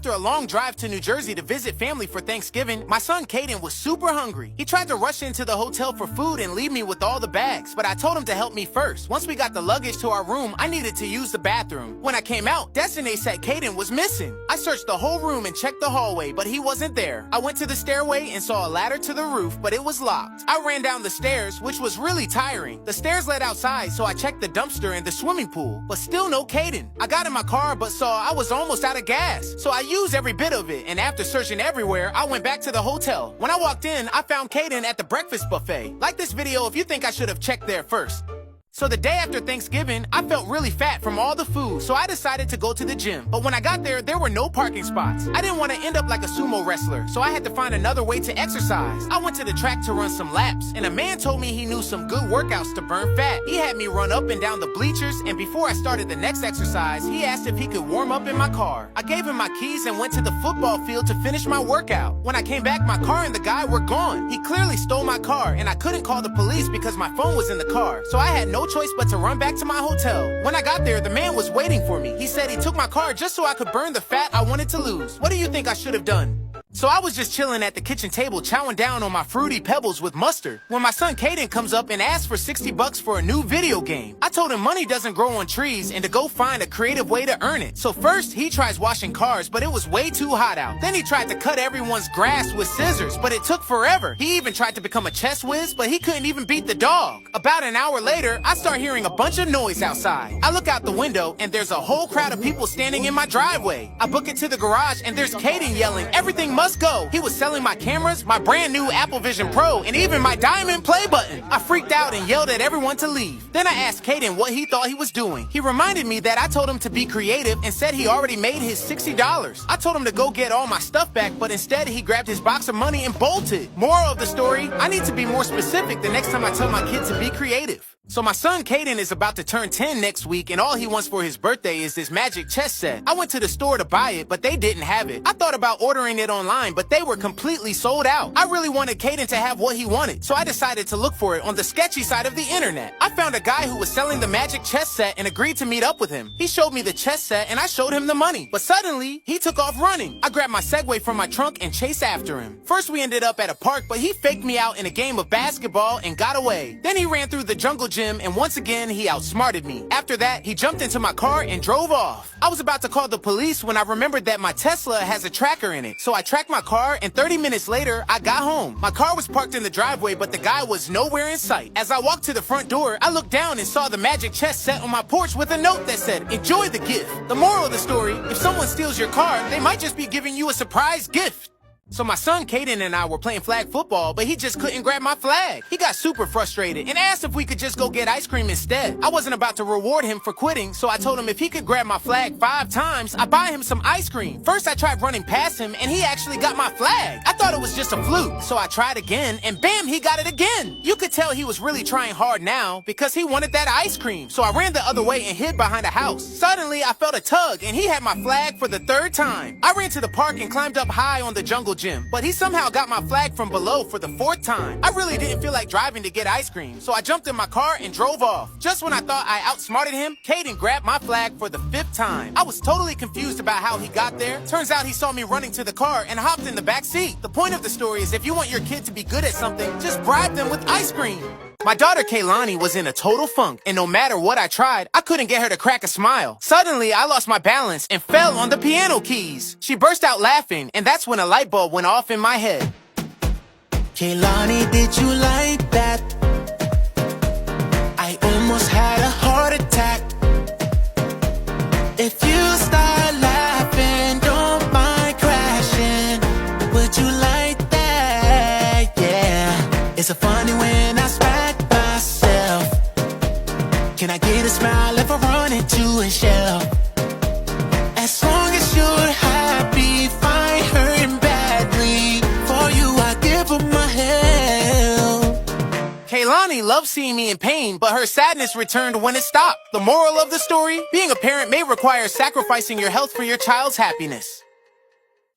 After a long drive to New Jersey to visit family for Thanksgiving, my son Caden was super hungry. He tried to rush into the hotel for food and leave me with all the bags, but I told him to help me first. Once we got the luggage to our room, I needed to use the bathroom. When I came out, Destiny said Caden was missing. I searched the whole room and checked the hallway, but he wasn't there. I went to the stairway and saw a ladder to the roof, but it was locked. I ran down the stairs, which was really tiring. The stairs led outside, so I checked the dumpster and the swimming pool, but still no Caden. I got in my car, but saw I was almost out of gas, so I used every bit of it, and after searching everywhere, I went back to the hotel. When I walked in, I found Caden at the breakfast buffet. Like this video if you think I should have checked there first. So the day after Thanksgiving, I felt really fat from all the food, so I decided to go to the gym. But when I got there, there were no parking spots. I didn't want to end up like a sumo wrestler, so I had to find another way to exercise. I went to the track to run some laps, and a man told me he knew some good workouts to burn fat. He had me run up and down the bleachers, and before I started the next exercise, he asked if he could warm up in my car. I gave him my keys and went to the football field to finish my workout. When I came back, my car and the guy were gone. He clearly stole my car, and I couldn't call the police because my phone was in the car, so I had no choice but to run back to my hotel. When I got there, the man was waiting for me. He said he took my car just so I could burn the fat I wanted to lose. What do you think I should have done? So I was just chilling at the kitchen table chowing down on my Fruity Pebbles with mustard when my son Caden comes up and asks for 60 bucks for a new video game. I told him money doesn't grow on trees and to go find a creative way to earn it. So first he tries washing cars, but it was way too hot out. Then he tried to cut everyone's grass with scissors, but it took forever. He even tried to become a chess whiz, but he couldn't even beat the dog. About an hour later, I start hearing a bunch of noise outside. I look out the window and there's a whole crowd of people standing in my driveway. I book it to the garage and there's Caden yelling, "Everything must go." He was selling my cameras, my brand new Apple Vision Pro, and even my diamond play button. I freaked out and yelled at everyone to leave. Then I asked Caden what he thought he was doing. He reminded me that I told him to be creative and said he already made his $60. I told him to go get all my stuff back, but instead he grabbed his box of money and bolted. Moral of the story, I need to be more specific the next time I tell my kid to be creative. So my son Caden is about to turn 10 next week, and all he wants for his birthday is this magic chess set. I went to the store to buy it, but they didn't have it. I thought about ordering it online, but they were completely sold out. I really wanted Caden to have what he wanted, so I decided to look for it on the sketchy side of the internet. I found a guy who was selling the magic chess set and agreed to meet up with him. He showed me the chess set and I showed him the money, but suddenly he took off running. I grabbed my Segway from my trunk and chased after him. First we ended up at a park, but he faked me out in a game of basketball and got away. Then he ran through the jungle gym, and once again he outsmarted me. After that, he jumped into my car and drove off. I was about to call the police when I remembered that my Tesla has a tracker in it. So I tracked my car, and 30 minutes later, I got home. My car was parked in the driveway, but the guy was nowhere in sight. As I walked to the front door, I looked down and saw the magic chess set on my porch with a note that said, "Enjoy the gift." The moral of the story, if someone steals your car, they might just be giving you a surprise gift. So my son Caden and I were playing flag football, but he just couldn't grab my flag. He got super frustrated and asked if we could just go get ice cream instead. I wasn't about to reward him for quitting, so I told him if he could grab my flag 5 times, I'd buy him some ice cream. First I tried running past him and he actually got my flag. I thought it was just a fluke, so I tried again and bam, he got it again. You could tell he was really trying hard now because he wanted that ice cream. So I ran the other way and hid behind a house. Suddenly I felt a tug and he had my flag for the 3rd time. I ran to the park and climbed up high on the jungle gym, but he somehow got my flag from below for the 4th time. I really didn't feel like driving to get ice cream, so I jumped in my car and drove off. Just when I thought I outsmarted him, Caden grabbed my flag for the 5th time. I was totally confused about how he got there. Turns out he saw me running to the car and hopped in the back seat. The point of the story is if you want your kid to be good at something, just bribe them with ice cream. My daughter Kaylani was in a total funk, and no matter what I tried, I couldn't get her to crack a smile. Suddenly, I lost my balance and fell on the piano keys. She burst out laughing, and that's when a light bulb went off in my head. Kaylani, did you like that? I almost had a heart attack. If you start laughing, don't mind crashing. Would you like that? Yeah, it's a funny when I smack myself. Can I get a smile if I run into a shell? As long as you're happy, fine, hurting badly. For you, I give up my hell. Kaylani loves seeing me in pain, but her sadness returned when it stopped. The moral of the story? Being a parent may require sacrificing your health for your child's happiness.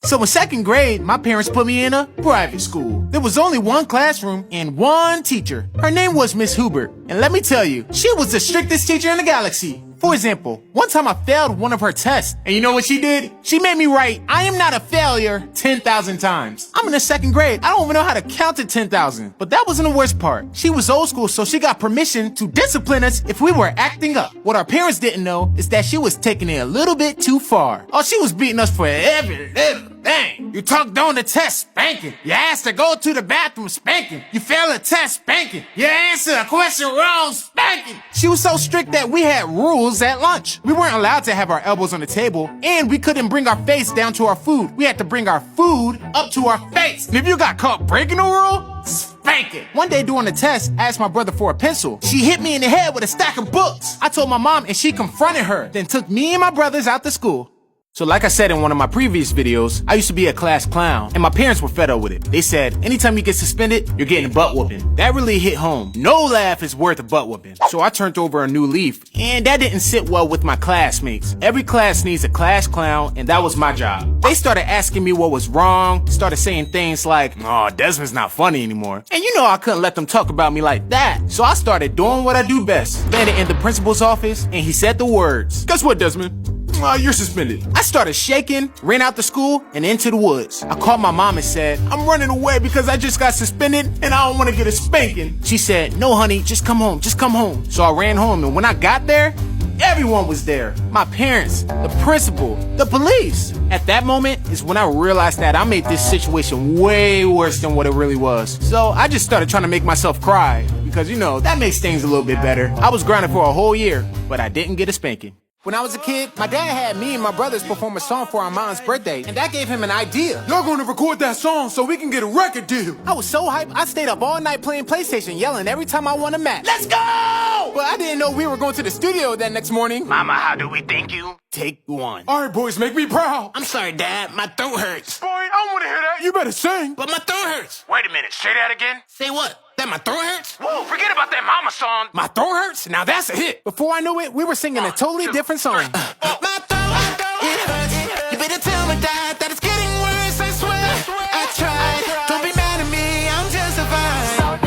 So in 2nd grade, my parents put me in a private school. There was only one classroom and one teacher. Her name was Miss Hubert. And let me tell you, she was the strictest teacher in the galaxy. For example, one time I failed one of her tests, and you know what she did? She made me write, "I am not a failure," 10,000 times. I'm in the 2nd grade. I don't even know how to count to 10,000. But that wasn't the worst part. She was old school, so she got permission to discipline us if we were acting up. What our parents didn't know is that she was taking it a little bit too far. Oh, she was beating us for every little thing. You talked on the test, spanking. You asked to go to the bathroom, spanking. You failed a test, spanking. You answered a question wrong, spanking. She was so strict that we had rules at lunch. We weren't allowed to have our elbows on the table, and we couldn't bring our face down to our food. We had to bring our food up to our face. And if you got caught breaking a rule, spank it. One day during the test, I asked my brother for a pencil. She hit me in the head with a stack of books. I told my mom, and she confronted her, then took me and my brothers out to school. So like I said in one of my previous videos, I used to be a class clown, and my parents were fed up with it. They said, anytime you get suspended, you're getting a butt whooping. That really hit home. No laugh is worth a butt whooping. So I turned over a new leaf, and that didn't sit well with my classmates. Every class needs a class clown, and that was my job. They started asking me what was wrong, started saying things like, "Oh, Desmond's not funny anymore." And you know I couldn't let them talk about me like that. So I started doing what I do best. Landed in the principal's office, and he said the words, "Guess what, Desmond? You're suspended." I started shaking, ran out the school, and into the woods. I called my mom and said, "I'm running away because I just got suspended and I don't want to get a spanking." She said, "No, honey, just come home, just come home." So I ran home, and when I got there, everyone was there. My parents, the principal, the police. At that moment is when I realized that I made this situation way worse than what it really was. So I just started trying to make myself cry because, you know, that makes things a little bit better. I was grounded for a whole year, but I didn't get a spanking. When I was a kid, my dad had me and my brothers perform a song for our mom's birthday, and that gave him an idea. "You're gonna record that song so we can get a record deal." I was so hyped, I stayed up all night playing PlayStation, yelling every time I won a match. "Let's go!" But I didn't know we were going to the studio that next morning. "Mama, how do we thank you?" Take 1. "All right, boys, make me proud." "I'm sorry, Dad, my throat hurts." "Boy, I don't want to hear that. You better sing." "But my throat hurts." "Wait a minute, say that again." "Say what? That my throat hurts?" "Whoa, forget about that mama song." "My throat hurts? Now that's a hit." Before I knew it, we were singing a totally different song. My throat, it hurts. You better tell my dad that it's getting worse, I swear. I tried. Don't be mad at me, I'm justified.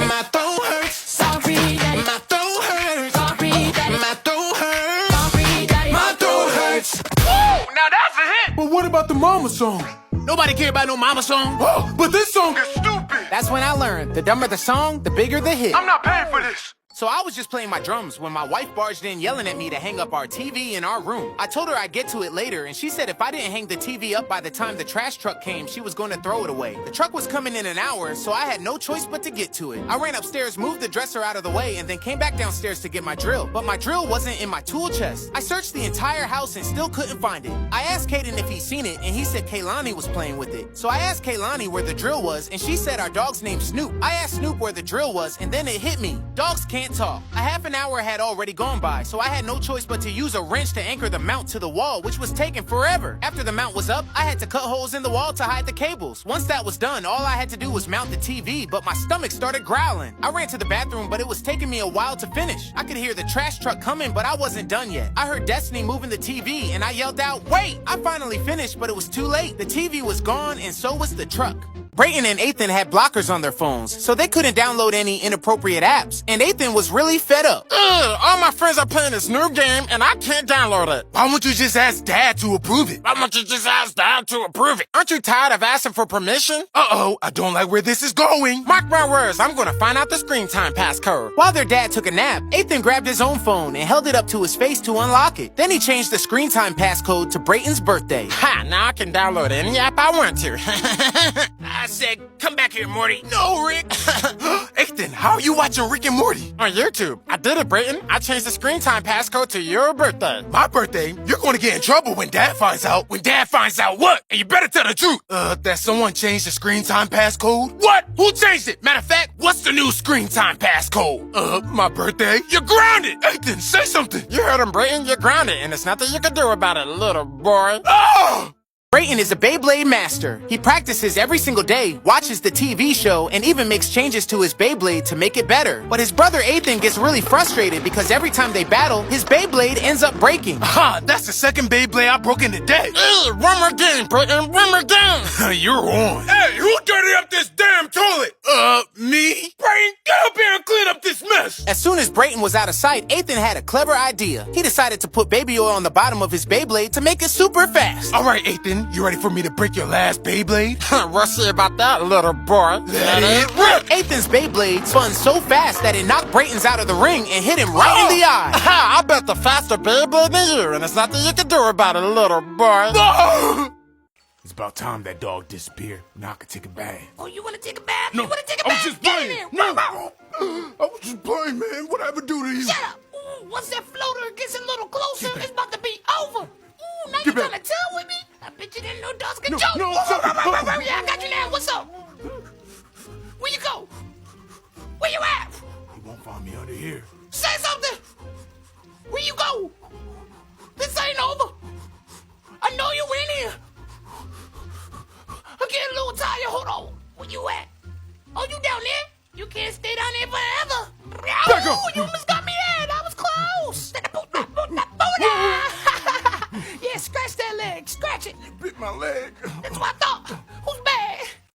My throat hurts. Sorry. My throat hurts. Sorry. My throat hurts. My throat hurts. Whoa, now that's a hit. But what about the mama song? Nobody care about no mama song. Oh, but this song is stupid. That's when I learned, the dumber the song, the bigger the hit. I'm not paying for this. So I was just playing my drums when my wife barged in yelling at me to hang up our TV in our room. I told her I'd get to it later, and she said if I didn't hang the TV up by the time the trash truck came, she was going to throw it away. The truck was coming in an hour, so I had no choice but to get to it. I ran upstairs, moved the dresser out of the way, and then came back downstairs to get my drill. But my drill wasn't in my tool chest. I searched the entire house and still couldn't find it. I asked Kaden if he'd seen it, and he said Kaylani was playing with it. So I asked Kaylani where the drill was, and she said our dog's name's Snoop. I asked Snoop where the drill was, and then it hit me. Dogs can't talk. Half an hour had already gone by, so I had no choice but to use a wrench to anchor the mount to the wall, which was taking forever. After the mount was up, I had to cut holes in the wall to hide the cables. Once that was done, all I had to do was mount the TV, but my stomach started growling. I ran to the bathroom, but it was taking me a while to finish. I could hear the trash truck coming, but I wasn't done yet. I heard Destiny moving the TV, and I yelled out, "Wait!" I finally finished, but it was too late. The TV was gone, and so was the truck. Brayton and Ethan had blockers on their phones, so they couldn't download any inappropriate apps, and Ethan was really fed up. All my friends are playing this new game, and I can't download it. Why won't you just ask Dad to approve it? Why won't you just ask Dad to approve it? Aren't you tired of asking for permission? Uh-oh, I don't like where this is going. Mark my words, I'm gonna find out the screen time passcode. While their dad took a nap, Ethan grabbed his own phone and held it up to his face to unlock it. Then he changed the screen time passcode to Brayton's birthday. Ha, now I can download any app I want to. I said, come back here, Morty. No, Rick. Ethan, how are you watching Rick and Morty? On YouTube. I did it, Brayton. I changed the screen time passcode to your birthday. My birthday? You're going to get in trouble when Dad finds out. When Dad finds out what? And you better tell the truth. That someone changed the screen time passcode? What? Who changed it? Matter of fact, what's the new screen time passcode? My birthday? You're grounded. Ethan, say something. You heard him, Brayton. You're grounded, and there's nothing you can do about it, little boy. Oh! Brayton Brayton is a Beyblade master. He practices every single day, watches the TV show, and even makes changes to his Beyblade to make it better. But his brother Ethan gets really frustrated because every time they battle, his Beyblade ends up breaking. Aha, that's the second Beyblade I broke in today. One more game, Brayton, one more game. You're on. Hey, who dirtied up this damn toilet? Me? Brayton, get up here and clean up this mess. As soon as Brayton was out of sight, Ethan had a clever idea. He decided to put baby oil on the bottom of his Beyblade to make it super fast. All right, Ethan, you ready for me to break your last Beyblade? We'll see about that, little boy. Let it rip. Ethan's Beyblade spun so fast that it knocked Brayton's out of the ring and hit him right in the eye. Ha! I bet the faster Beyblade than you, and there's nothing you can do about it, little boy. It's about time that dog disappeared. Now I can take a bath. Oh, you wanna take a bath? No, You wanna take a I was bath? just Get in playing. there. No, I was just playing, man. What I ever do to you? Shut up. Ooh, once that floater gets a little closer, it's about to be over. Ooh, now you Get back. trying to tell with me? I bet you didn't know dogs can No, jump. no, Ooh, sorry. yeah, I got you now. What's up? Where you go? Where you at? You won't find me under here. Say something. Where you go? This ain't over. I know you went here. I'm getting a little tired. Hold on. Where you at? Oh, you down there? You can't stay down there forever. Back up. Oh, you almost got me there. That was close. Yeah, scratch that leg. Scratch it. Bit my leg. That's why